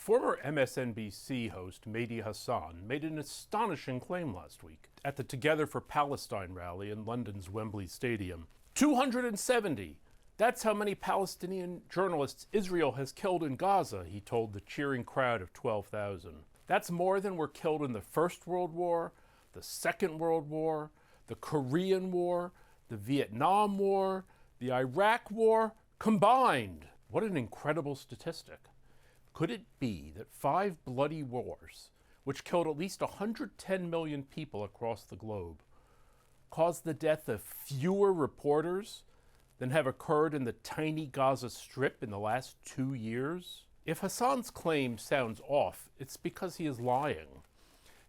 Former MSNBC host Mehdi Hasan made an astonishing claim last week at the Together for Palestine rally in London's Wembley Stadium. 270! That's how many Palestinian journalists Israel has killed in Gaza, he told the cheering crowd of 12,000. That's more than were killed in the First World War, the Second World War, the Korean War, the Vietnam War, the Iraq War combined. What an incredible statistic. Could it be that 5 bloody wars, which killed at least 110 million people across the globe, caused the death of fewer reporters than have occurred in the tiny Gaza Strip in the last 2 years? If Hasan's claim sounds off, it's because he is lying.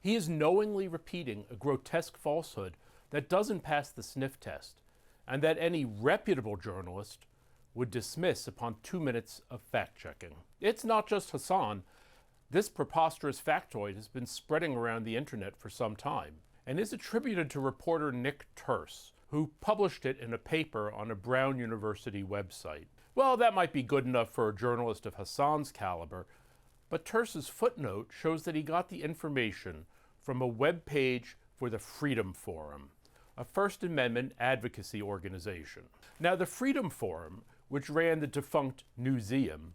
He is knowingly repeating a grotesque falsehood that doesn't pass the sniff test, and that any reputable journalist would dismiss upon 2 minutes of fact-checking. It's not just Hasan. This preposterous factoid has been spreading around the internet for some time, and is attributed to reporter Nick Turse, who published it in a paper on a Brown University website. Well, that might be good enough for a journalist of Hasan's caliber, but Turse's footnote shows that he got the information from a web page for the Freedom Forum, a First Amendment advocacy organization. Now, the Freedom Forum, which ran the defunct Newseum,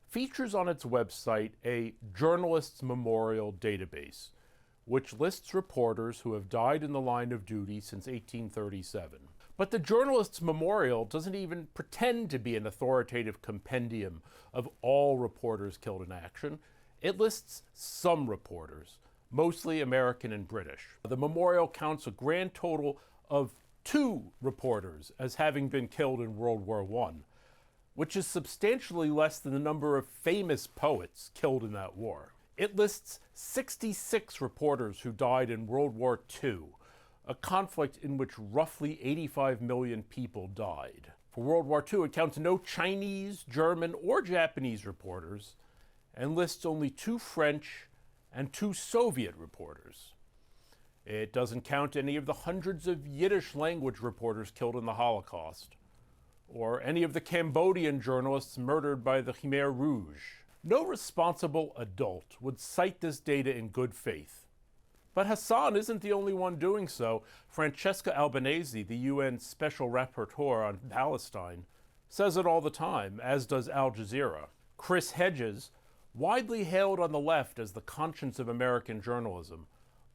features on its website a journalists' memorial database, which lists reporters who have died in the line of duty since 1837. But the Journalists' Memorial doesn't even pretend to be an authoritative compendium of all reporters killed in action. It lists some reporters, mostly American and British. The memorial counts a grand total of 2 reporters as having been killed in World War I, which is substantially less than the number of famous poets killed in that war. It lists 66 reporters who died in World War II, a conflict in which roughly 85 million people died. For World War II, it counts no Chinese, German, or Japanese reporters, and lists only 2 French and 2 Soviet reporters. It doesn't count any of the hundreds of Yiddish language reporters killed in the Holocaust, or any of the Cambodian journalists murdered by the Khmer Rouge. No responsible adult would cite this data in good faith. But Hasan isn't the only one doing so. Francesca Albanese, the UN Special Rapporteur on Palestine, says it all the time, as does Al Jazeera. Chris Hedges, widely hailed on the left as the conscience of American journalism,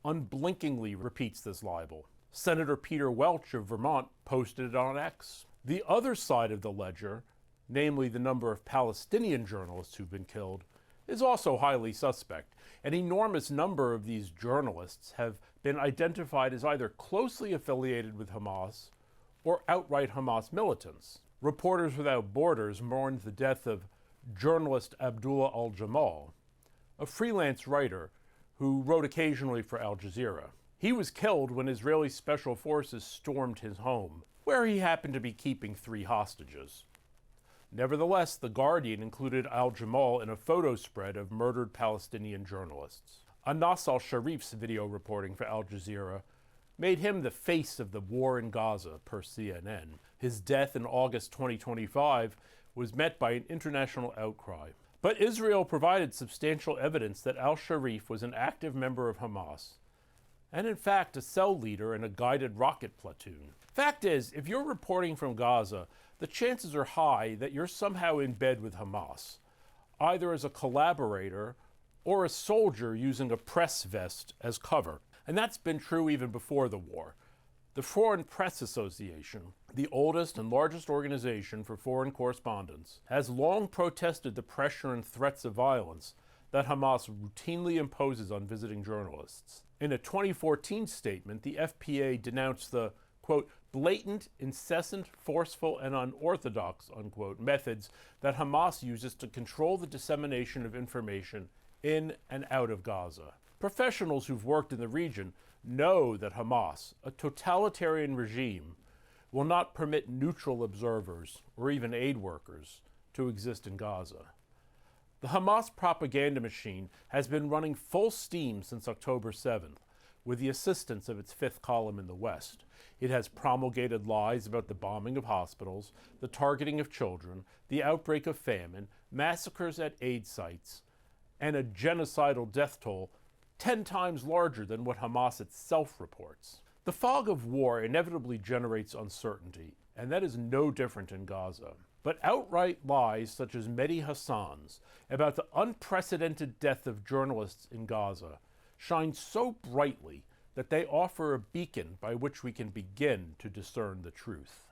unblinkingly repeats this libel. Senator Peter Welch of Vermont posted it on X. The other side of the ledger, namely the number of Palestinian journalists who've been killed, is also highly suspect. An enormous number of these journalists have been identified as either closely affiliated with Hamas or outright Hamas militants. Reporters Without Borders mourned the death of journalist Abdullah al-Jamal, a freelance writer who wrote occasionally for Al Jazeera. He was killed when Israeli special forces stormed his home, where he happened to be keeping 3 hostages. Nevertheless, The Guardian included al-Jamal in a photo spread of murdered Palestinian journalists. Anas al-Sharif's video reporting for Al Jazeera made him the face of the war in Gaza, per CNN. His death in August 2025 was met by an international outcry. But Israel provided substantial evidence that al-Sharif was an active member of Hamas, and in fact a cell leader in a guided rocket platoon. Fact is, if you're reporting from Gaza, the chances are high that you're somehow in bed with Hamas, either as a collaborator or a soldier using a press vest as cover. And that's been true even before the war. The Foreign Press Association, the oldest and largest organization for foreign correspondents, has long protested the pressure and threats of violence that Hamas routinely imposes on visiting journalists. In a 2014 statement, the FPA denounced the, quote, blatant, incessant, forceful, and unorthodox, unquote, methods that Hamas uses to control the dissemination of information in and out of Gaza. Professionals who've worked in the region know that Hamas, a totalitarian regime, will not permit neutral observers or even aid workers to exist in Gaza. The Hamas propaganda machine has been running full steam since October 7th, with the assistance of its fifth column in the West. It has promulgated lies about the bombing of hospitals, the targeting of children, the outbreak of famine, massacres at aid sites, and a genocidal death toll 10 times larger than what Hamas itself reports. The fog of war inevitably generates uncertainty, and that is no different in Gaza. But outright lies such as Mehdi Hasan's about the unprecedented death of journalists in Gaza shine so brightly that they offer a beacon by which we can begin to discern the truth.